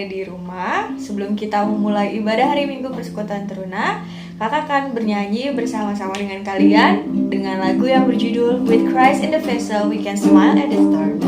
di rumah, sebelum kita memulai ibadah hari Minggu Persekutuan Teruna, kakak akan bernyanyi bersama-sama dengan kalian dengan lagu yang berjudul With Christ in the Vessel We Can Smile at the Storm.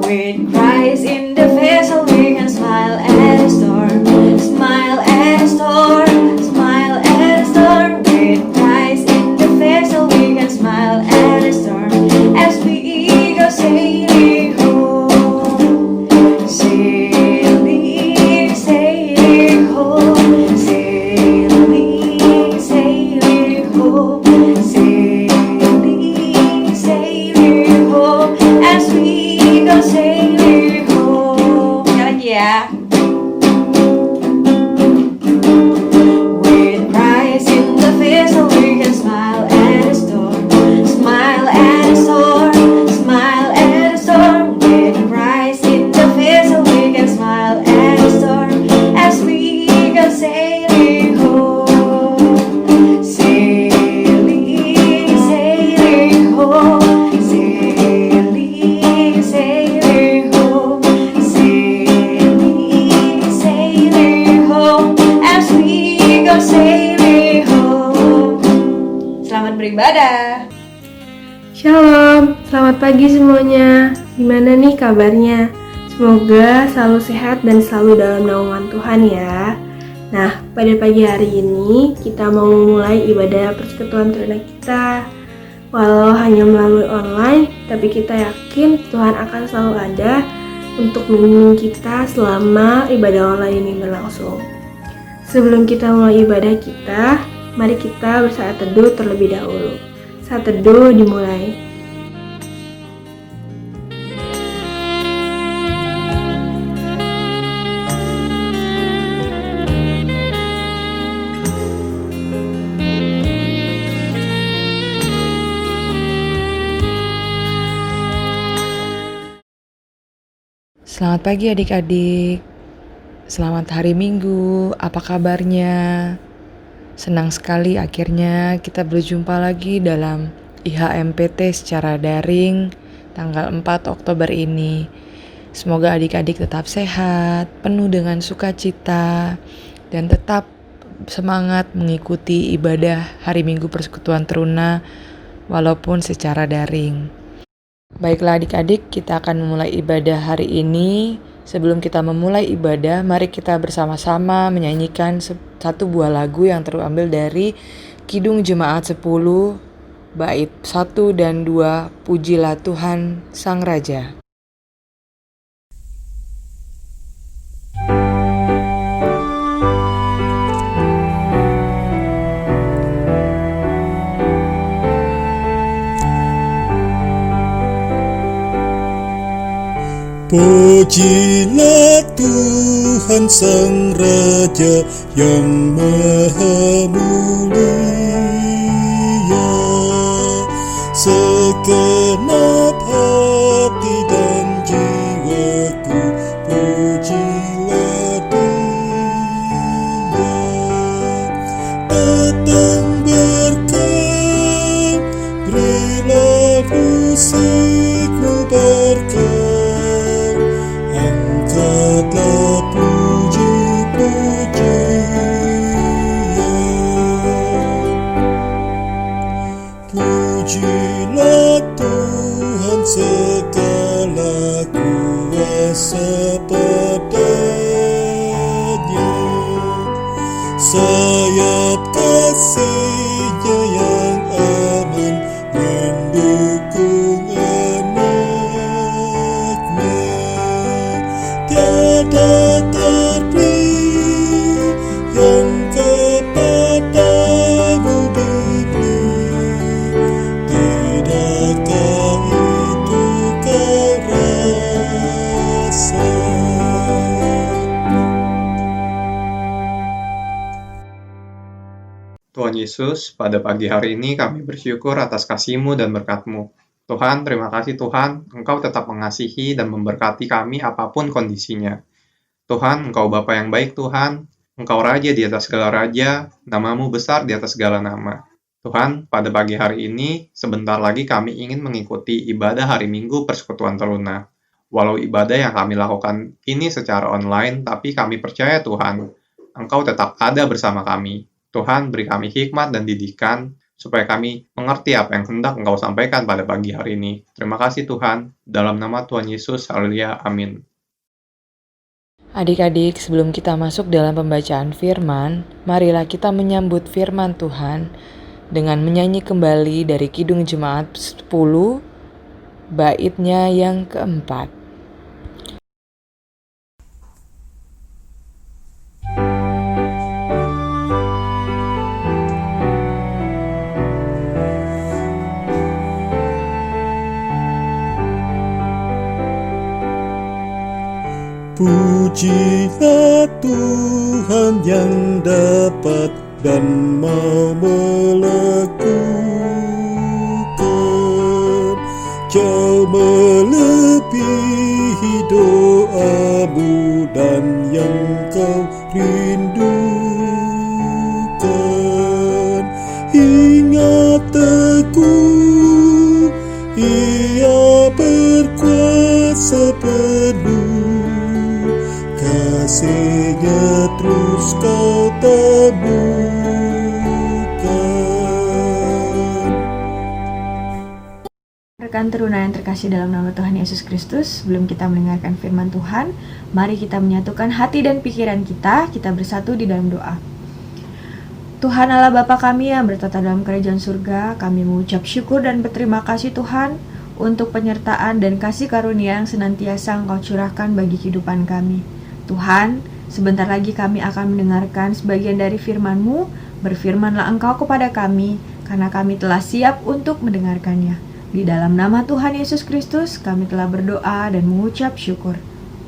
With Christ in the vessel we can smile at the storm, smile at the storm, smile at the storm. With Christ in the vessel we can smile at the storm, as we go sailing home, sailing, sailing home, sailing, sailing home, sailing, sailing home, as we go sailing home. Sekali lagi ya. With Christ in the vessel we can smile at the storm, smile at the storm, smile at the storm. With Christ in the vessel we can smile at the storm, as we go sailing home, sailing, sailing home, sailing, sailing home, sailing, sailing home, as we go sailing home. Selamat beribadah. Shalom, selamat pagi semuanya. Gimana nih kabarnya? Semoga selalu sehat dan selalu dalam naungan Tuhan ya. Nah, pada pagi hari ini kita mau memulai ibadah persekutuan teruna kita. Walau hanya melalui online, tapi kita yakin Tuhan akan selalu ada untuk membimbing kita selama ibadah online ini berlangsung. Sebelum kita mulai ibadah kita, mari kita bersaat teduh terlebih dahulu. Saat teduh dimulai. Selamat pagi adik-adik. Selamat hari Minggu. Apa kabarnya? Senang sekali akhirnya kita berjumpa lagi dalam IHMPT secara daring tanggal 4 Oktober ini. Semoga adik-adik tetap sehat, penuh dengan sukacita, dan tetap semangat mengikuti ibadah hari Minggu Persekutuan Teruna walaupun secara daring. Baiklah adik-adik, kita akan memulai ibadah hari ini. Sebelum kita memulai ibadah, mari kita bersama-sama menyanyikan satu buah lagu yang terambil dari Kidung Jemaat 10, bait 1 dan 2, Pujilah Tuhan Sang Raja. Pujilah Tuhan Sang Raja yang maha mulia, segenap hati dan jiwaku pujilah Dia. Datang berkat, berilah musikmu berkat, angkatlah puji-pujian. Pujilah Tuhan segala kuasa padanya, sayap kasih-Nya yang aman mendukung anak-Nya. Tiada terbeli yang kepadamu diberi, tidakkah itu kau rasa? Tuhan Yesus, pada pagi hari ini kami bersyukur atas kasih-Mu dan berkat-Mu. Tuhan, terima kasih Tuhan, Engkau tetap mengasihi dan memberkati kami apapun kondisinya. Tuhan, Engkau Bapa yang baik Tuhan, Engkau Raja di atas segala raja, nama-Mu besar di atas segala nama. Tuhan, pada pagi hari ini, sebentar lagi kami ingin mengikuti ibadah hari Minggu Persekutuan Teruna. Walau ibadah yang kami lakukan ini secara online, tapi kami percaya Tuhan, Engkau tetap ada bersama kami. Tuhan, beri kami hikmat dan didikan, supaya kami mengerti apa yang hendak Engkau sampaikan pada pagi hari ini. Terima kasih Tuhan, dalam nama Tuhan Yesus, haleluya, amin. Adik-adik, sebelum kita masuk dalam pembacaan firman, marilah kita menyambut firman Tuhan dengan menyanyi kembali dari Kidung Jemaat 10, baitnya yang keempat. Pujilah Tuhan yang dapat dan mau melakukan jauh melebihi doamu dan yang kau rindukan. Ingat teguh, Ia berkuasa penuh, kasih-Nya terus kau temukan. Rekan Teruna yang terkasih dalam nama Tuhan Yesus Kristus, sebelum kita mendengarkan firman Tuhan, mari kita menyatukan hati dan pikiran kita bersatu di dalam doa. Tuhan Allah Bapa kami yang bertata dalam kerajaan surga, kami mengucap syukur dan berterima kasih Tuhan untuk penyertaan dan kasih karunia yang senantiasa Engkau curahkan bagi kehidupan kami. Tuhan, sebentar lagi kami akan mendengarkan sebagian dari firman-Mu. Berfirmanlah Engkau kepada kami, karena kami telah siap untuk mendengarkannya. Di dalam nama Tuhan Yesus Kristus, kami telah berdoa dan mengucap syukur.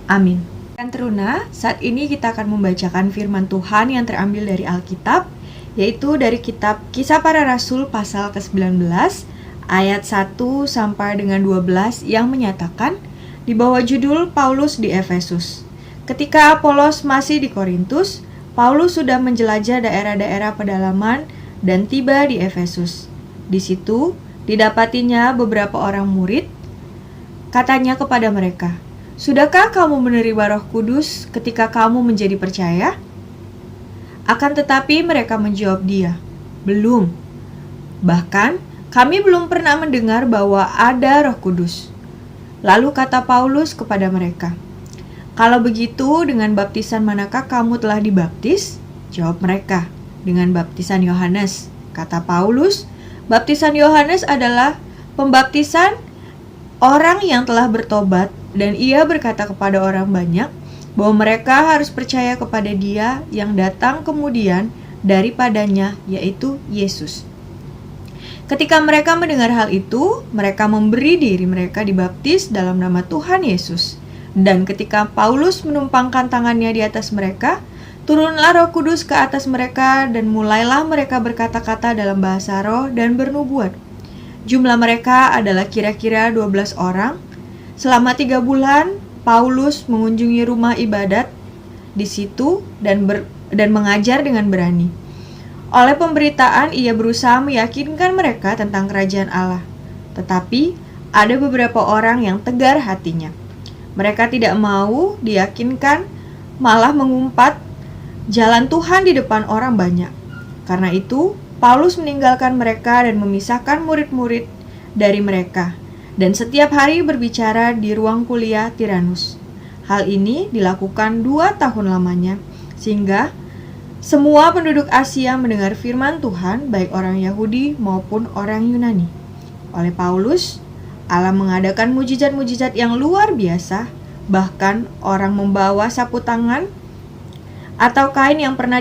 Amin. Dan Teruna, saat ini kita akan membacakan firman Tuhan yang terambil dari Alkitab, yaitu dari kitab Kisah Para Rasul pasal ke-19, ayat 1 sampai dengan 12 yang menyatakan di bawah judul Paulus di Efesus. Ketika Apolos masih di Korintus, Paulus sudah menjelajah daerah-daerah pedalaman dan tiba di Efesus. Di situ, didapatinya beberapa orang murid. Katanya kepada mereka, "Sudahkah kamu menerima Roh Kudus ketika kamu menjadi percaya?" Akan tetapi mereka menjawab dia, "Belum. Bahkan, kami belum pernah mendengar bahwa ada Roh Kudus." Lalu kata Paulus kepada mereka, "Kalau begitu, dengan baptisan manakah kamu telah dibaptis?" Jawab mereka, "Dengan baptisan Yohanes." Kata Paulus, "Baptisan Yohanes adalah pembaptisan orang yang telah bertobat, dan ia berkata kepada orang banyak bahwa mereka harus percaya kepada Dia yang datang kemudian daripadanya, yaitu Yesus." Ketika mereka mendengar hal itu, mereka memberi diri mereka dibaptis dalam nama Tuhan Yesus. Dan ketika Paulus menumpangkan tangannya di atas mereka, turunlah Roh Kudus ke atas mereka dan mulailah mereka berkata-kata dalam bahasa roh dan bernubuat. Jumlah mereka adalah kira-kira 12 orang. Selama 3 bulan, Paulus mengunjungi rumah ibadat di situ dan mengajar dengan berani. Oleh pemberitaan, ia berusaha meyakinkan mereka tentang kerajaan Allah. Tetapi, ada beberapa orang yang tegar hatinya. Mereka tidak mau diyakinkan, malah mengumpat jalan Tuhan di depan orang banyak. Karena itu, Paulus meninggalkan mereka dan memisahkan murid-murid dari mereka, dan setiap hari berbicara di ruang kuliah Tiranus. Hal ini dilakukan 2 tahun lamanya, sehingga semua penduduk Asia mendengar firman Tuhan, baik orang Yahudi maupun orang Yunani. Oleh Paulus, Allah mengadakan mujizat-mujizat yang luar biasa, bahkan orang membawa sapu tangan atau kain yang pernah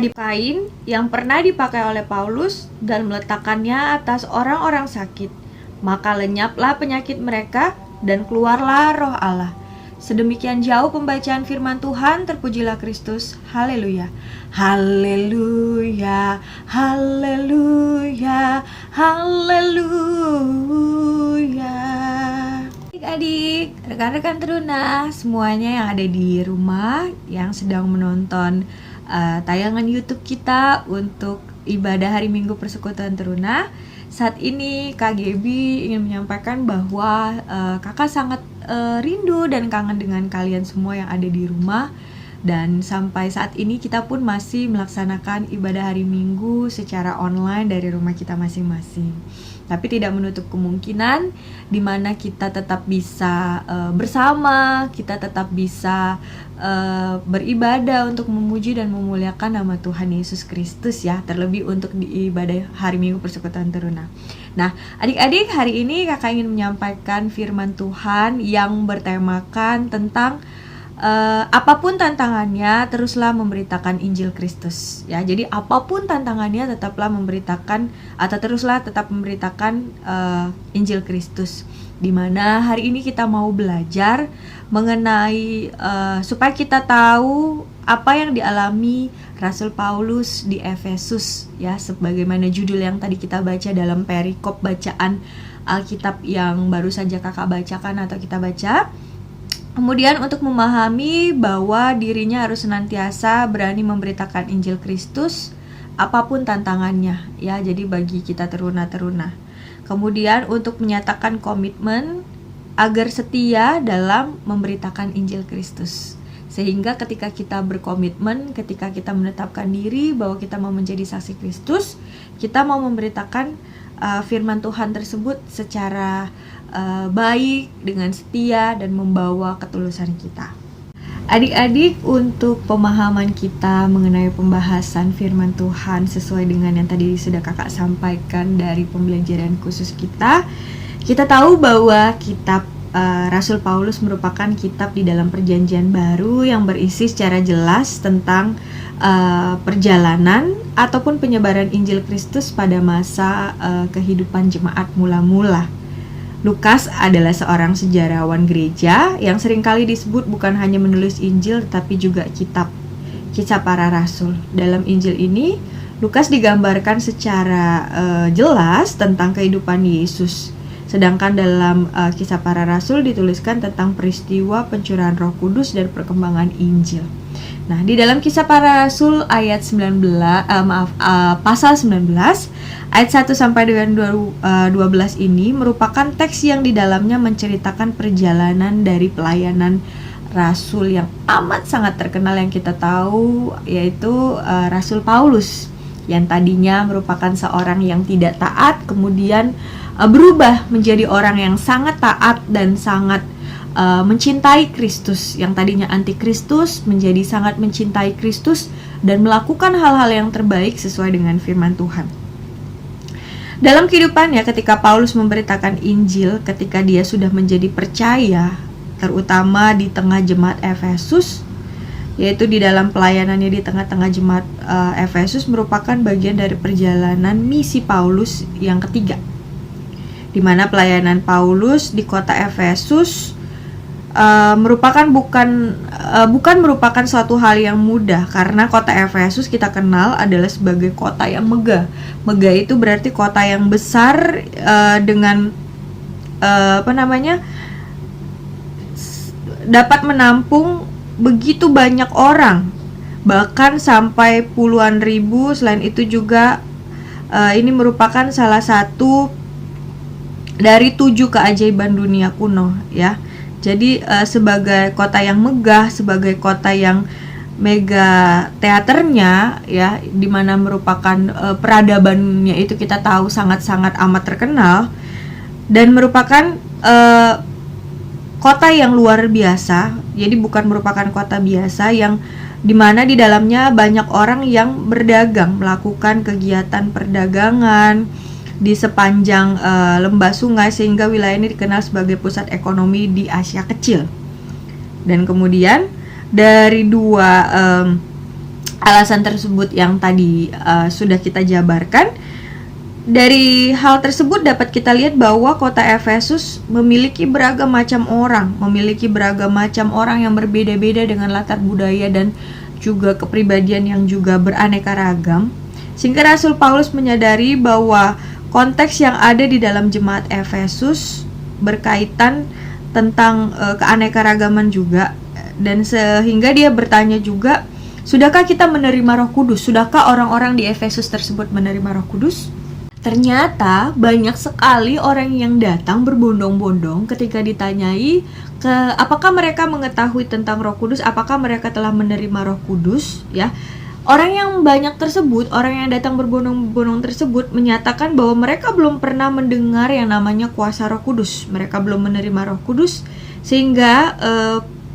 dipakai oleh Paulus dan meletakkannya atas orang-orang sakit. Maka lenyaplah penyakit mereka dan keluarlah roh Allah. Sedemikian jauh pembacaan firman Tuhan, terpujilah Kristus. Haleluya. Haleluya. Haleluya. Haleluya. Adik-adik, rekan-rekan Teruna, semuanya yang ada di rumah yang sedang menonton tayangan YouTube kita untuk ibadah hari Minggu Persekutuan Teruna, saat ini Kak Gaby ingin menyampaikan bahwa kakak sangat rindu dan kangen dengan kalian semua yang ada di rumah. Dan sampai saat ini kita pun masih melaksanakan ibadah hari Minggu secara online dari rumah kita masing-masing. Tapi tidak menutup kemungkinan di mana kita tetap bisa bersama, kita tetap bisa beribadah untuk memuji dan memuliakan nama Tuhan Yesus Kristus ya, terlebih untuk di ibadah hari Minggu Persekutuan Teruna. Nah, adik-adik, hari ini kakak ingin menyampaikan firman Tuhan yang bertemakan tentang apapun tantangannya, teruslah memberitakan Injil Kristus ya. Jadi apapun tantangannya, tetaplah memberitakan atau teruslah tetap memberitakan Injil Kristus. Dimana hari ini kita mau belajar mengenai supaya kita tahu apa yang dialami Rasul Paulus di Efesus ya, sebagaimana judul yang tadi kita baca dalam perikop bacaan Alkitab yang baru saja kakak bacakan atau kita baca. Kemudian untuk memahami bahwa dirinya harus senantiasa berani memberitakan Injil Kristus apapun tantangannya ya, jadi bagi kita teruna-teruna. Kemudian untuk menyatakan komitmen agar setia dalam memberitakan Injil Kristus. Sehingga ketika kita berkomitmen, ketika kita menetapkan diri bahwa kita mau menjadi saksi Kristus, kita mau memberitakan firman Tuhan tersebut secara baik, dengan setia, dan membawa ketulusan kita. Adik-adik, untuk pemahaman kita mengenai pembahasan firman Tuhan sesuai dengan yang tadi sudah kakak sampaikan dari pembelajaran khusus kita tahu bahwa kitab Rasul Paulus merupakan kitab di dalam perjanjian baru yang berisi secara jelas tentang perjalanan ataupun penyebaran Injil Kristus pada masa kehidupan jemaat mula-mula. Lukas adalah seorang sejarawan gereja yang seringkali disebut bukan hanya menulis Injil tetapi juga kisah para rasul. Dalam Injil ini, Lukas digambarkan secara jelas tentang kehidupan Yesus. Sedangkan dalam kisah para rasul dituliskan tentang peristiwa pencurahan Roh Kudus dan perkembangan Injil. Nah, di dalam kisah para rasul ayat 19 pasal 19 ayat 1 sampai dengan 12 ini merupakan teks yang di dalamnya menceritakan perjalanan dari pelayanan rasul yang amat sangat terkenal yang kita tahu, yaitu Rasul Paulus, yang tadinya merupakan seorang yang tidak taat, kemudian berubah menjadi orang yang sangat taat dan sangat mencintai Kristus. Yang tadinya anti Kristus menjadi sangat mencintai Kristus dan melakukan hal-hal yang terbaik sesuai dengan firman Tuhan. Dalam kehidupannya ketika Paulus memberitakan Injil, ketika dia sudah menjadi percaya, terutama di tengah jemaat Efesus, yaitu di dalam pelayanannya di tengah-tengah jemaat Efesus, merupakan bagian dari perjalanan misi Paulus yang ketiga, di mana pelayanan Paulus di kota Efesus merupakan bukan merupakan suatu hal yang mudah, karena kota Efesus kita kenal adalah sebagai kota yang megah. Megah itu berarti kota yang besar dengan dapat menampung begitu banyak orang, bahkan sampai puluhan ribu. Selain itu juga ini merupakan salah satu dari 7 keajaiban dunia kuno ya. Jadi sebagai kota yang megah, sebagai kota yang mega teaternya ya, dimana merupakan peradabannya itu kita tahu sangat-sangat amat terkenal, dan merupakan kota yang luar biasa. Jadi bukan merupakan kota biasa yang dimana di dalamnya banyak orang yang berdagang, melakukan kegiatan perdagangan di sepanjang lembah sungai, sehingga wilayah ini dikenal sebagai pusat ekonomi di Asia Kecil. Dan kemudian dari dua alasan tersebut yang tadi sudah kita jabarkan, dari hal tersebut dapat kita lihat bahwa kota Efesus memiliki beragam macam orang yang berbeda-beda dengan latar budaya dan juga kepribadian yang juga beraneka ragam, sehingga Rasul Paulus menyadari bahwa konteks yang ada di dalam jemaat Efesus berkaitan tentang keanekaragaman juga, dan sehingga dia bertanya juga, sudahkah kita menerima Roh Kudus? Sudahkah orang-orang di Efesus tersebut menerima Roh Kudus? Ternyata banyak sekali orang yang datang berbondong-bondong ketika ditanyai apakah mereka mengetahui tentang Roh Kudus, apakah mereka telah menerima Roh Kudus, ya. Orang yang banyak tersebut, orang yang datang berbondong-bondong tersebut menyatakan bahwa mereka belum pernah mendengar yang namanya kuasa Roh Kudus. Mereka belum menerima Roh Kudus, sehingga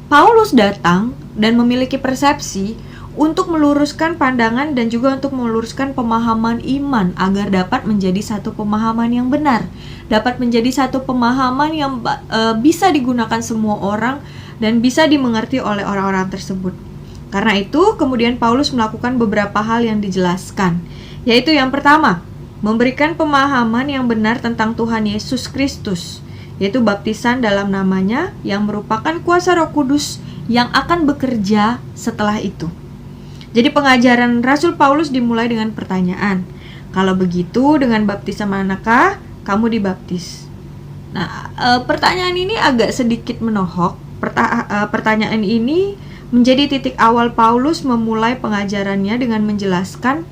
Paulus datang dan memiliki persepsi untuk meluruskan pandangan dan juga untuk meluruskan pemahaman iman agar dapat menjadi satu pemahaman yang benar, dapat menjadi satu pemahaman yang bisa digunakan semua orang dan bisa dimengerti oleh orang-orang tersebut. Karena itu, kemudian Paulus melakukan beberapa hal yang dijelaskan, yaitu yang pertama, memberikan pemahaman yang benar tentang Tuhan Yesus Kristus, yaitu baptisan dalam namanya yang merupakan kuasa Roh Kudus yang akan bekerja setelah itu. Jadi pengajaran Rasul Paulus dimulai dengan pertanyaan, kalau begitu dengan baptisan manakah kamu dibaptis? Nah, pertanyaan ini agak sedikit menohok. Pertanyaan ini menjadi titik awal Paulus memulai pengajarannya dengan menjelaskan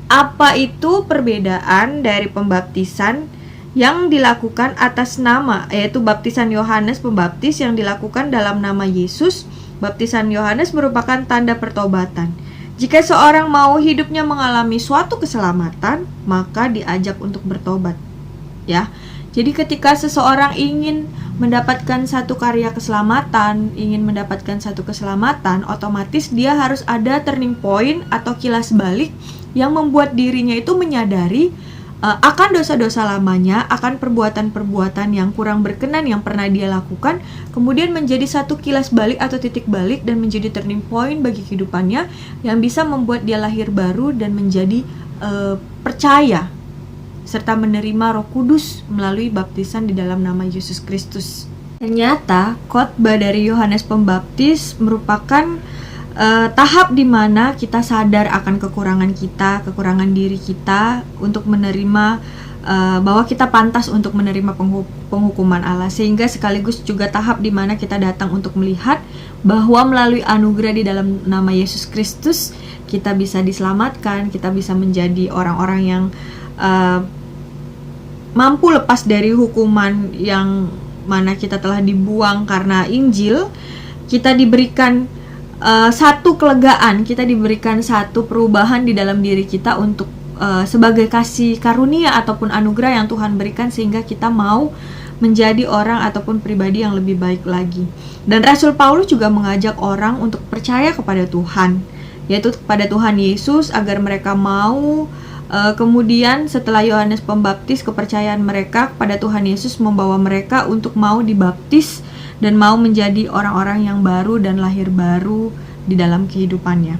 apa itu perbedaan dari pembaptisan yang dilakukan atas nama, yaitu baptisan Yohanes Pembaptis yang dilakukan dalam nama Yesus. Baptisan Yohanes merupakan tanda pertobatan. Jika seorang mau hidupnya mengalami suatu keselamatan, maka diajak untuk bertobat. Ya. Jadi ketika seseorang ingin mendapatkan satu karya keselamatan, ingin mendapatkan satu keselamatan, otomatis dia harus ada turning point atau kilas balik yang membuat dirinya itu menyadari akan dosa-dosa lamanya, akan perbuatan-perbuatan yang kurang berkenan yang pernah dia lakukan, kemudian menjadi satu kilas balik atau titik balik dan menjadi turning point bagi kehidupannya yang bisa membuat dia lahir baru dan menjadi percaya serta menerima Roh Kudus melalui baptisan di dalam nama Yesus Kristus. Ternyata khotbah dari Yohanes Pembaptis merupakan tahap di mana kita sadar akan kekurangan kita, kekurangan diri kita untuk menerima bahwa kita pantas untuk menerima penghukuman Allah, sehingga sekaligus juga tahap di mana kita datang untuk melihat bahwa melalui anugerah di dalam nama Yesus Kristus kita bisa diselamatkan, kita bisa menjadi orang-orang yang mampu lepas dari hukuman yang mana kita telah dibuang karena Injil. Kita diberikan satu kelegaan, kita diberikan satu perubahan di dalam diri kita untuk sebagai kasih karunia ataupun anugerah yang Tuhan berikan, sehingga kita mau menjadi orang ataupun pribadi yang lebih baik lagi. Dan Rasul Paulus juga mengajak orang untuk percaya kepada Tuhan, yaitu kepada Tuhan Yesus, agar mereka mau kemudian setelah Yohanes Pembaptis, kepercayaan mereka kepada Tuhan Yesus membawa mereka untuk mau dibaptis dan mau menjadi orang-orang yang baru dan lahir baru di dalam kehidupannya.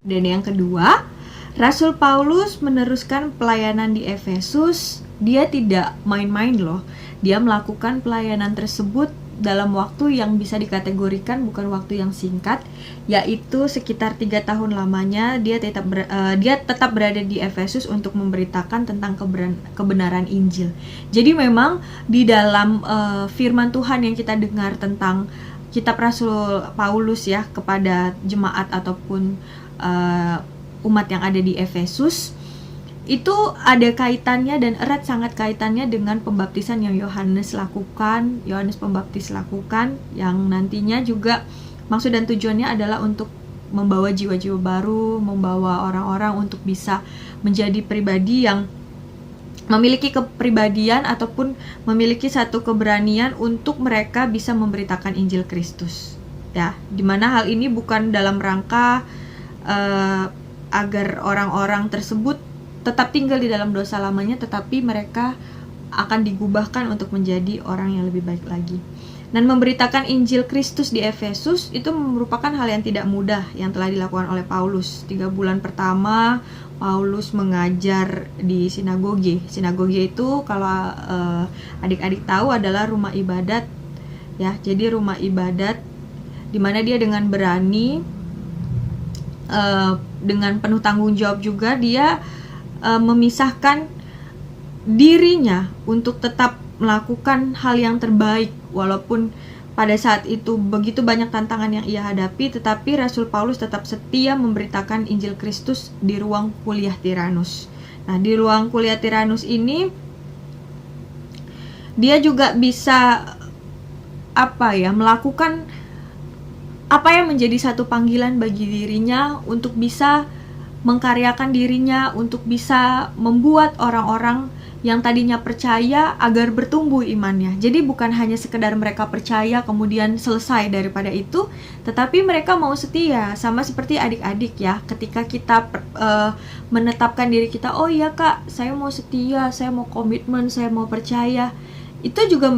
Dan yang kedua, Rasul Paulus meneruskan pelayanan di Efesus. Dia tidak main-main loh. Dia melakukan pelayanan tersebut dalam waktu yang bisa dikategorikan bukan waktu yang singkat, yaitu sekitar 3 tahun lamanya. Dia tetap berada di Efesus untuk memberitakan tentang kebenaran Injil. Jadi memang di dalam firman Tuhan yang kita dengar tentang kitab Rasul Paulus ya kepada jemaat ataupun umat yang ada di Efesus, itu ada kaitannya dan erat sangat kaitannya dengan pembaptisan yang Yohanes Pembaptis lakukan, yang nantinya juga maksud dan tujuannya adalah untuk membawa jiwa-jiwa baru, membawa orang-orang untuk bisa menjadi pribadi yang memiliki kepribadian ataupun memiliki satu keberanian untuk mereka bisa memberitakan Injil Kristus. Ya, dimana hal ini bukan dalam rangka agar orang-orang tersebut tetap tinggal di dalam dosa lamanya, tetapi mereka akan digubahkan untuk menjadi orang yang lebih baik lagi. Dan memberitakan Injil Kristus di Efesus itu merupakan hal yang tidak mudah yang telah dilakukan oleh Paulus. 3 bulan pertama Paulus mengajar di sinagoge. Sinagoge itu kalau adik-adik tahu adalah rumah ibadat ya. Jadi rumah ibadat di mana dia dengan berani dengan penuh tanggung jawab juga dia memisahkan dirinya untuk tetap melakukan hal yang terbaik walaupun pada saat itu begitu banyak tantangan yang ia hadapi, tetapi Rasul Paulus tetap setia memberitakan Injil Kristus di ruang kuliah Tiranus. Nah, di ruang kuliah Tiranus ini dia juga bisa melakukan apa yang menjadi satu panggilan bagi dirinya untuk bisa mengkaryakan dirinya, untuk bisa membuat orang-orang yang tadinya percaya agar bertumbuh imannya. Jadi bukan hanya sekedar mereka percaya kemudian selesai daripada itu, tetapi mereka mau setia, sama seperti adik-adik ya. Ketika kita menetapkan diri kita, oh iya kak, saya mau setia, saya mau komitmen, saya mau percaya. Itu juga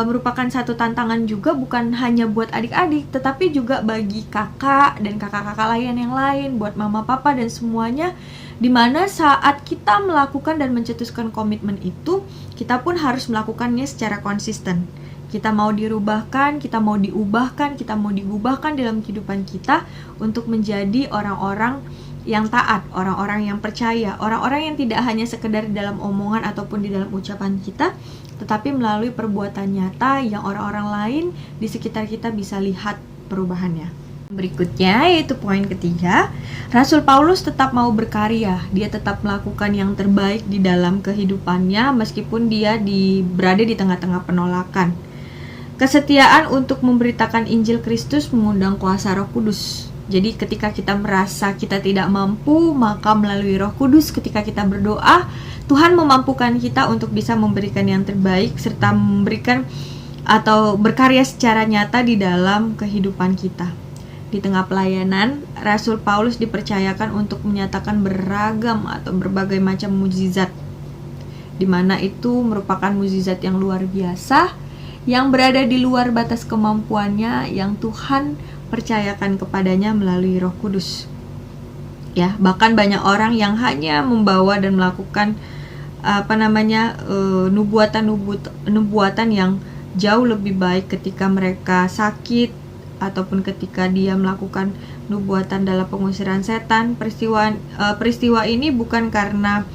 merupakan satu tantangan juga, bukan hanya buat adik-adik, tetapi juga bagi kakak dan kakak-kakak lain yang lain, buat mama papa dan semuanya. Dimana saat kita melakukan dan mencetuskan komitmen itu, kita pun harus melakukannya secara konsisten. Kita mau dirubahkan, kita mau diubahkan, kita mau digubahkan dalam kehidupan kita untuk menjadi orang-orang yang taat, orang-orang yang percaya, orang-orang yang tidak hanya sekedar di dalam omongan ataupun di dalam ucapan kita, tetapi melalui perbuatan nyata yang orang-orang lain di sekitar kita bisa lihat perubahannya. Berikutnya yaitu poin ketiga, Rasul Paulus tetap mau berkarya. Dia tetap melakukan yang terbaik di dalam kehidupannya meskipun dia berada di tengah-tengah penolakan. Kesetiaan untuk memberitakan Injil Kristus mengundang kuasa Roh Kudus. Jadi ketika kita merasa kita tidak mampu, maka melalui Roh Kudus ketika kita berdoa, Tuhan memampukan kita untuk bisa memberikan yang terbaik serta memberikan atau berkarya secara nyata di dalam kehidupan kita. Di tengah pelayanan, Rasul Paulus dipercayakan untuk menyatakan beragam atau berbagai macam mukjizat, di mana itu merupakan mukjizat yang luar biasa, yang berada di luar batas kemampuannya, yang Tuhan percayakan kepadanya melalui Roh Kudus. Ya, bahkan banyak orang yang hanya membawa dan melakukan nubuatan yang jauh lebih baik ketika mereka sakit, ataupun ketika dia melakukan nubuatan dalam pengusiran setan. Peristiwa ini bukan karena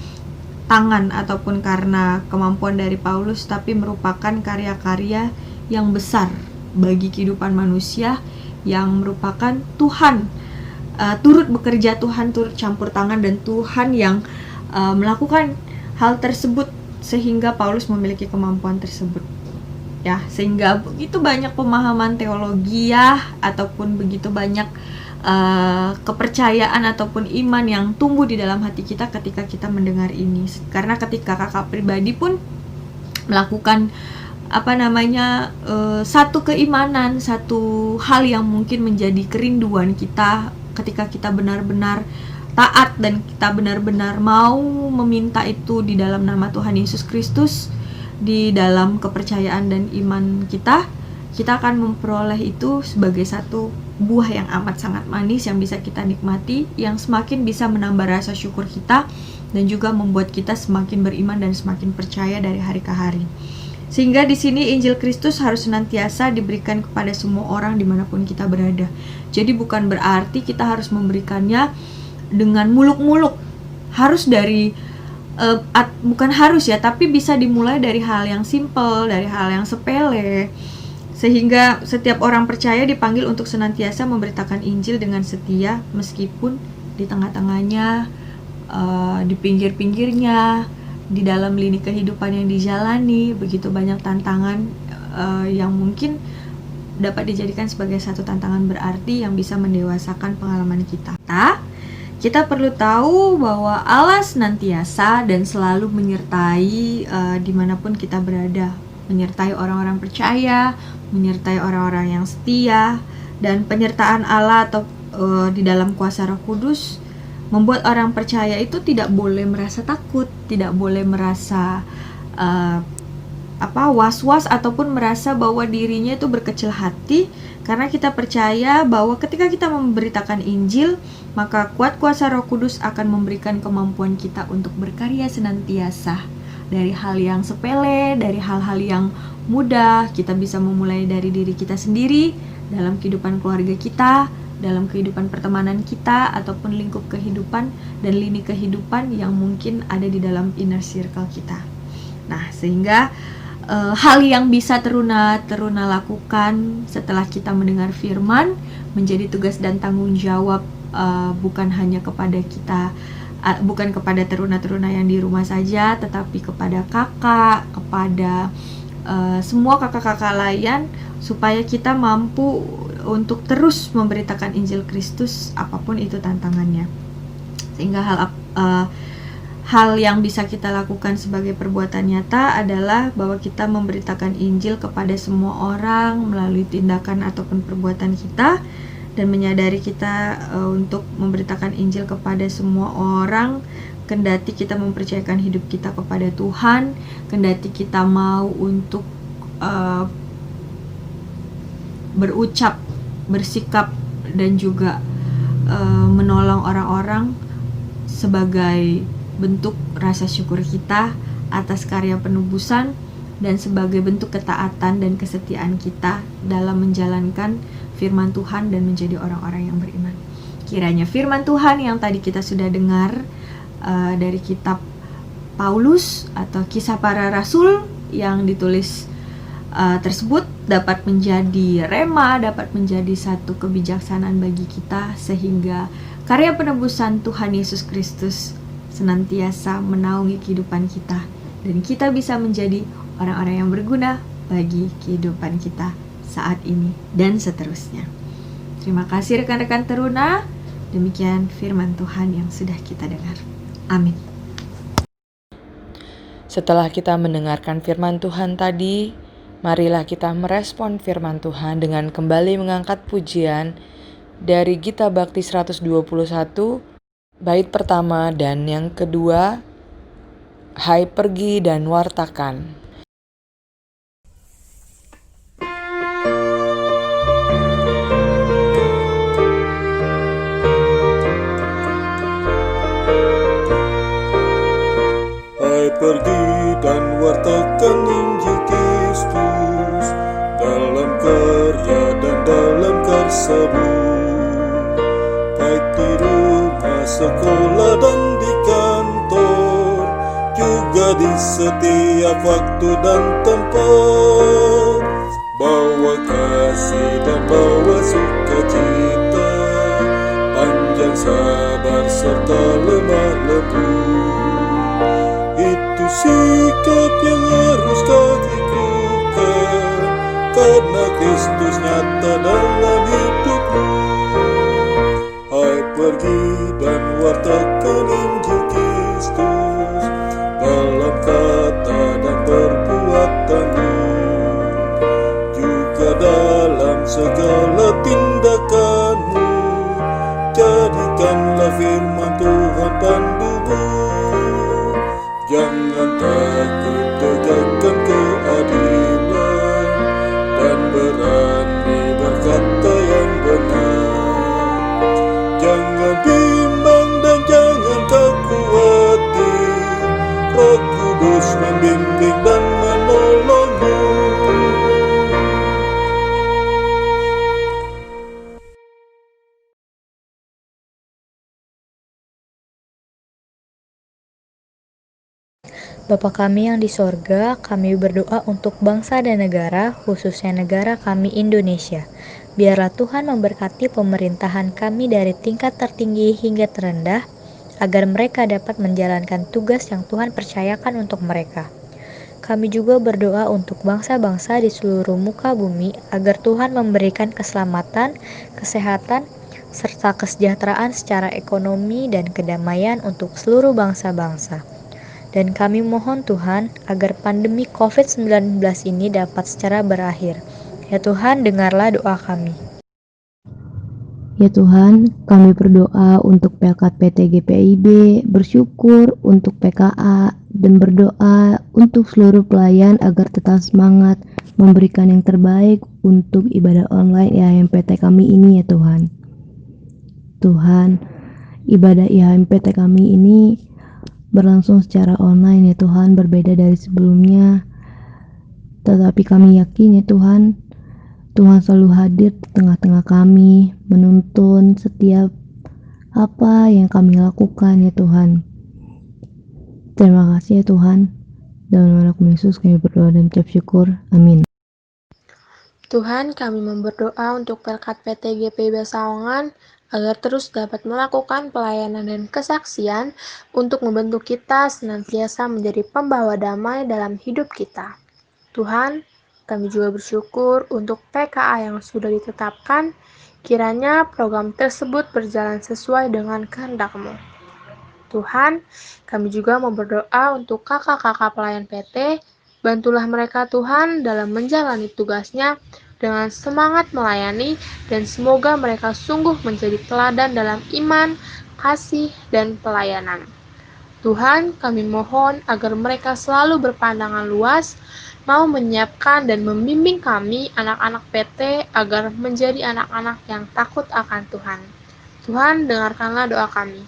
tangan ataupun karena kemampuan dari Paulus, tapi merupakan karya-karya yang besar bagi kehidupan manusia, yang merupakan Tuhan turut bekerja, Tuhan turut campur tangan, dan Tuhan yang melakukan hal tersebut sehingga Paulus memiliki kemampuan tersebut. Ya, sehingga begitu banyak pemahaman teologi ya, ataupun begitu banyak kepercayaan ataupun iman yang tumbuh di dalam hati kita ketika kita mendengar ini. Karena ketika kakak pribadi pun melakukan satu keimanan, satu hal yang mungkin menjadi kerinduan kita ketika kita benar-benar taat dan kita benar-benar mau meminta itu di dalam nama Tuhan Yesus Kristus, di dalam kepercayaan dan iman kita akan memperoleh itu sebagai satu buah yang amat sangat manis yang bisa kita nikmati, yang semakin bisa menambah rasa syukur kita dan juga membuat kita semakin beriman dan semakin percaya dari hari ke hari. Sehingga di sini Injil Kristus harus senantiasa diberikan kepada semua orang dimanapun kita berada. Jadi bukan berarti kita harus memberikannya dengan muluk-muluk, harus dari bukan harus ya, tapi bisa dimulai dari hal yang simple, dari hal yang sepele, sehingga setiap orang percaya dipanggil untuk senantiasa memberitakan Injil dengan setia, meskipun di tengah-tengahnya, di pinggir-pinggirnya, di dalam lini kehidupan yang dijalani, begitu banyak tantangan yang mungkin dapat dijadikan sebagai satu tantangan berarti yang bisa mendewasakan pengalaman kita. Kita perlu tahu bahwa Allah senantiasa dan selalu menyertai dimanapun kita berada, menyertai orang-orang percaya, menyertai orang-orang yang setia, dan penyertaan Allah atau di dalam kuasa Roh Kudus membuat orang percaya itu tidak boleh merasa takut, tidak boleh merasa was-was ataupun merasa bahwa dirinya itu berkecil hati, karena kita percaya bahwa ketika kita memberitakan Injil, maka kuat kuasa Roh Kudus akan memberikan kemampuan kita untuk berkarya senantiasa. Dari hal yang sepele, dari hal-hal yang mudah, kita bisa memulai dari diri kita sendiri, dalam kehidupan keluarga kita, dalam kehidupan pertemanan kita, ataupun lingkup kehidupan dan lini kehidupan yang mungkin ada di dalam inner circle kita. Nah, sehingga hal yang bisa teruna lakukan setelah kita mendengar firman menjadi tugas dan tanggung jawab, bukan hanya kepada kita, bukan kepada teruna-teruna yang di rumah saja, tetapi kepada kakak, kepada semua kakak-kakak lain, supaya kita mampu untuk terus memberitakan Injil Kristus apapun itu tantangannya. Sehingga hal yang bisa kita lakukan sebagai perbuatan nyata adalah bahwa kita memberitakan Injil kepada semua orang melalui tindakan ataupun perbuatan kita, dan menyadari kita untuk memberitakan Injil kepada semua orang, kendati kita mempercayakan hidup kita kepada Tuhan, kendati kita mau untuk berucap, bersikap, dan juga menolong orang-orang sebagai bentuk rasa syukur kita atas karya penebusan, dan sebagai bentuk ketaatan dan kesetiaan kita dalam menjalankan firman Tuhan dan menjadi orang-orang yang beriman. Kiranya firman Tuhan yang tadi kita sudah dengar dari kitab Paulus atau Kisah Para Rasul yang ditulis tersebut dapat menjadi rema, dapat menjadi satu kebijaksanaan bagi kita, sehingga karya penebusan Tuhan Yesus Kristus senantiasa menaungi kehidupan kita, dan kita bisa menjadi orang-orang yang berguna bagi kehidupan kita saat ini dan seterusnya. Terima kasih rekan-rekan teruna. Demikian firman Tuhan yang sudah kita dengar. Amin. Setelah kita mendengarkan firman Tuhan tadi, marilah kita merespon firman Tuhan dengan kembali mengangkat pujian dari Gita Bakti 121, bait pertama dan yang kedua, Hai pergi dan wartakan. Hai pergi dan wartakan Injil Kristus dalam karya dan dalam karsamu, baik di rumah, sekolah dan di kantor, juga di setiap waktu dan tempat. Bawa kasih dan bawa sukacita, panjang sabar serta lemah lembut. Itu sikap yang harus kau teguhkan, karena Kristus nyata dalam hidupmu. Hai pergi dan wartakan Injil Kristus dalam kata dan perbuatanmu, juga dalam segala tindakanmu. Jadikanlah firman Tuhan pandumu. Jangan takut tegakkan keadilan, dan berani berkata yang benar. Jangan bimbang dan jangan kaku hati, Roh Kudus membimbing dan menolongmu. Bapa kami yang di sorga, kami berdoa untuk bangsa dan negara, khususnya negara kami Indonesia. Biarlah Tuhan memberkati pemerintahan kami dari tingkat tertinggi hingga terendah, agar mereka dapat menjalankan tugas yang Tuhan percayakan untuk mereka. Kami juga berdoa untuk bangsa-bangsa di seluruh muka bumi, agar Tuhan memberikan keselamatan, kesehatan, serta kesejahteraan secara ekonomi dan kedamaian untuk seluruh bangsa-bangsa. Dan kami mohon Tuhan agar pandemi COVID-19 ini dapat secara berakhir. Ya Tuhan, dengarlah doa kami. Ya Tuhan, kami berdoa untuk PKPT GPIB, bersyukur untuk PKA, dan berdoa untuk seluruh pelayan agar tetap semangat memberikan yang terbaik untuk ibadah online IHMPT kami ini ya Tuhan. Tuhan, ibadah IHMPT kami ini berlangsung secara online ya Tuhan, berbeda dari sebelumnya. Tetapi kami yakin ya Tuhan, Tuhan selalu hadir di tengah-tengah kami, menuntun setiap apa yang kami lakukan ya Tuhan. Terima kasih ya Tuhan. Dalam nama Yesus kami berdoa dan ucap syukur. Amin. Tuhan, kami berdoa untuk Pelkat PT GPIB Sawangan agar terus dapat melakukan pelayanan dan kesaksian untuk membentuk kita senantiasa menjadi pembawa damai dalam hidup kita. Tuhan, kami juga bersyukur untuk PKA yang sudah ditetapkan, kiranya program tersebut berjalan sesuai dengan kehendak-Mu. Tuhan, kami juga mau berdoa untuk kakak-kakak pelayan PT, bantulah mereka Tuhan dalam menjalani tugasnya dengan semangat melayani dan semoga mereka sungguh menjadi teladan dalam iman, kasih, dan pelayanan. Tuhan, kami mohon agar mereka selalu berpandangan luas, mau menyiapkan dan membimbing kami, anak-anak PT, agar menjadi anak-anak yang takut akan Tuhan. Tuhan, dengarkanlah doa kami.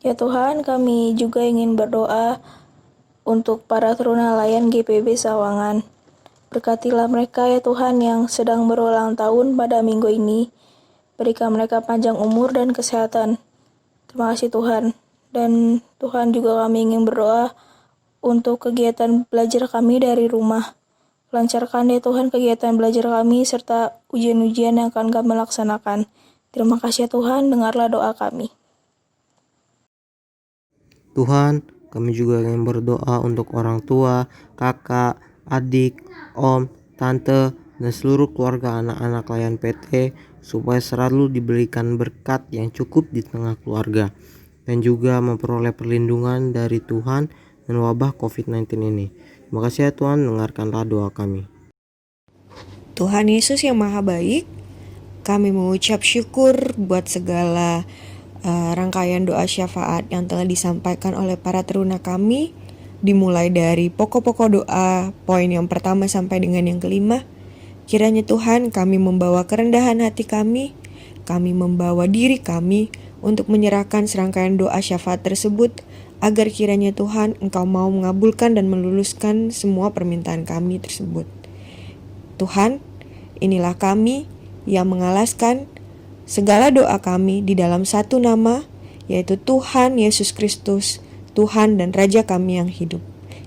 Ya Tuhan, kami juga ingin berdoa untuk para terunalayan GPIB Sawangan. Berkatilah mereka ya Tuhan yang sedang berulang tahun pada minggu ini. Berikan mereka panjang umur dan kesehatan. Terima kasih Tuhan. Dan Tuhan juga kami ingin berdoa untuk kegiatan belajar kami dari rumah. Lancarkan ya Tuhan kegiatan belajar kami serta ujian-ujian yang akan kami laksanakan. Terima kasih ya Tuhan, dengarlah doa kami. Tuhan, kami juga ingin berdoa untuk orang tua, kakak, adik, om, tante, dan seluruh keluarga anak-anak layan PT supaya selalu diberikan berkat yang cukup di tengah keluarga dan juga memperoleh perlindungan dari Tuhan dan wabah COVID-19 ini. Terima kasih ya Tuhan, dengarkanlah doa kami. Tuhan Yesus yang Maha Baik, kami mengucap syukur buat segala rangkaian doa syafaat yang telah disampaikan oleh para teruna kami, dimulai dari pokok-pokok doa poin yang pertama sampai dengan yang kelima. Kiranya Tuhan, kami membawa kerendahan hati kami membawa diri kami untuk menyerahkan serangkaian doa syafaat tersebut, agar kiranya Tuhan Engkau mau mengabulkan dan meluluskan semua permintaan kami tersebut. Tuhan, inilah kami yang mengalaskan segala doa kami di dalam satu nama, yaitu Tuhan Yesus Kristus, Tuhan dan Raja kami yang hidup,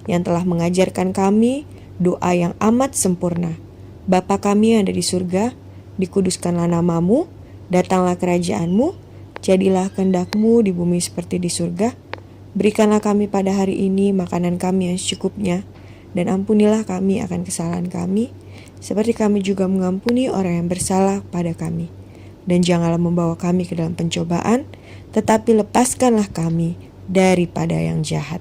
yang telah mengajarkan kami doa yang amat sempurna. Bapa kami yang ada di surga, dikuduskanlah namamu, datanglah kerajaanmu, jadilah kehendak-Mu di bumi seperti di surga. Berikanlah kami pada hari ini makanan kami yang secukupnya, dan ampunilah kami akan kesalahan kami, seperti kami juga mengampuni orang yang bersalah pada kami. Dan janganlah membawa kami ke dalam pencobaan, tetapi lepaskanlah kami daripada yang jahat.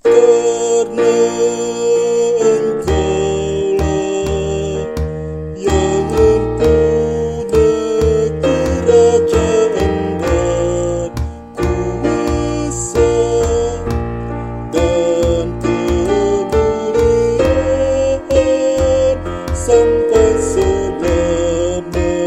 Karena Engkaulah yang mempunyai kerajaan dan kuasa dan kemuliaan sampai selama-lamanya.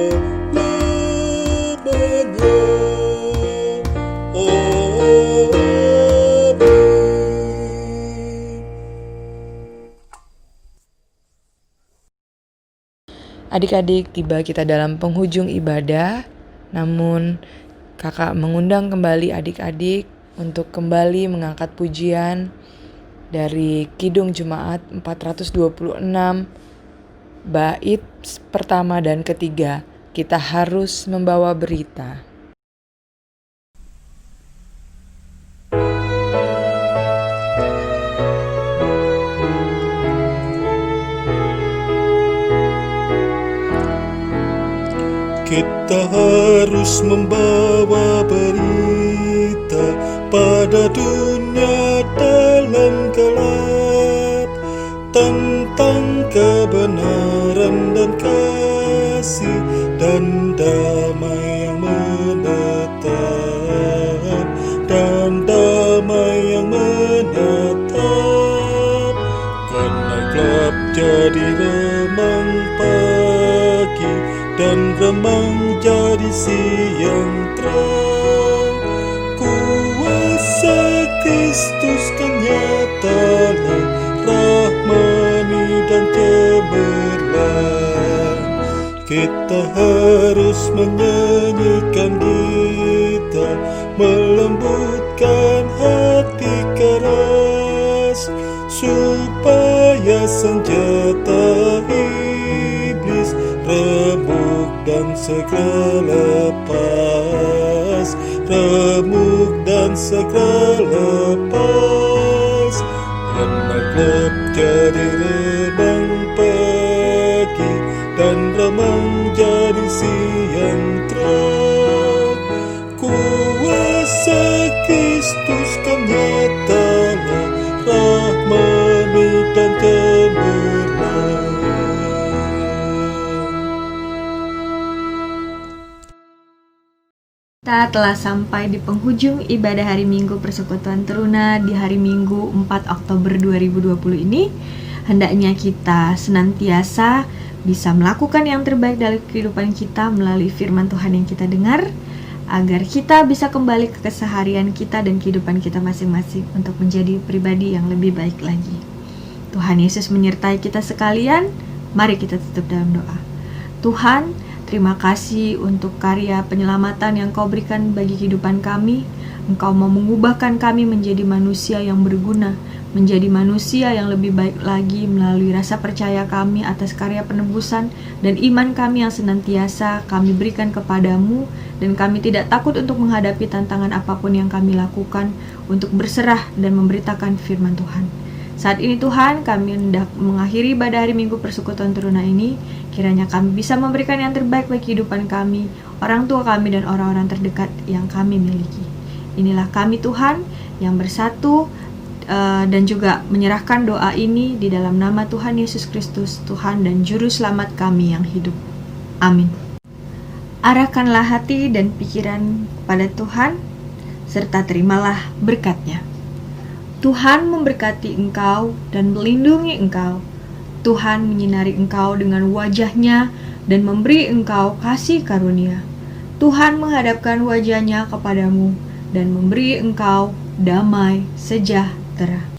Adik-adik, tiba kita dalam penghujung ibadah, namun kakak mengundang kembali adik-adik untuk kembali mengangkat pujian dari Kidung Jemaat 426, bait pertama dan ketiga, kita harus membawa berita. Kita harus membawa berita pada dunia dalam gelap tentang kebenaran dan kasih dan damai yang menetap, dan damai yang menetap. Karena gelap jadi remang pagi dan remang jadi siang terang. Kuasa Kristus kan nyatalah, rahmani dan cemerlang. kita harus menyanyikan gitar, melembutkan hati keras, supaya senjata iblis remuk dan segera lepas, remuk dan segera lepas. Remang klub jadi remang pagi, dan remang jadi siang terang. Kuasa Kristus kan nyatalah, rahmani dan kebenaran. Kita telah sampai di penghujung ibadah hari Minggu Persekutuan Teruna di hari Minggu 4 Oktober 2020 ini. Hendaknya kita senantiasa bisa melakukan yang terbaik dalam kehidupan kita melalui firman Tuhan yang kita dengar, agar kita bisa kembali ke keseharian kita dan kehidupan kita masing-masing untuk menjadi pribadi yang lebih baik lagi. Tuhan Yesus menyertai kita sekalian. Mari kita tutup dalam doa. Tuhan, terima kasih untuk karya penyelamatan yang Kau berikan bagi kehidupan kami. Engkau mau mengubahkan kami menjadi manusia yang berguna, menjadi manusia yang lebih baik lagi melalui rasa percaya kami atas karya penebusan dan iman kami yang senantiasa kami berikan kepadamu, dan kami tidak takut untuk menghadapi tantangan apapun yang kami lakukan untuk berserah dan memberitakan firman Tuhan. Saat ini Tuhan, kami hendak mengakhiri ibadah hari Minggu Persekutuan Teruna ini. Kiranya kami bisa memberikan yang terbaik bagi kehidupan kami, orang tua kami, dan orang-orang terdekat yang kami miliki. Inilah kami Tuhan yang bersatu dan juga menyerahkan doa ini di dalam nama Tuhan Yesus Kristus, Tuhan dan Juru Selamat kami yang hidup. Amin. Arahkanlah hati dan pikiran pada Tuhan, serta terimalah berkat-Nya. Tuhan memberkati engkau dan melindungi engkau. Tuhan menyinari engkau dengan wajah-Nya dan memberi engkau kasih karunia. Tuhan menghadapkan wajah-Nya kepadamu dan memberi engkau damai sejahtera.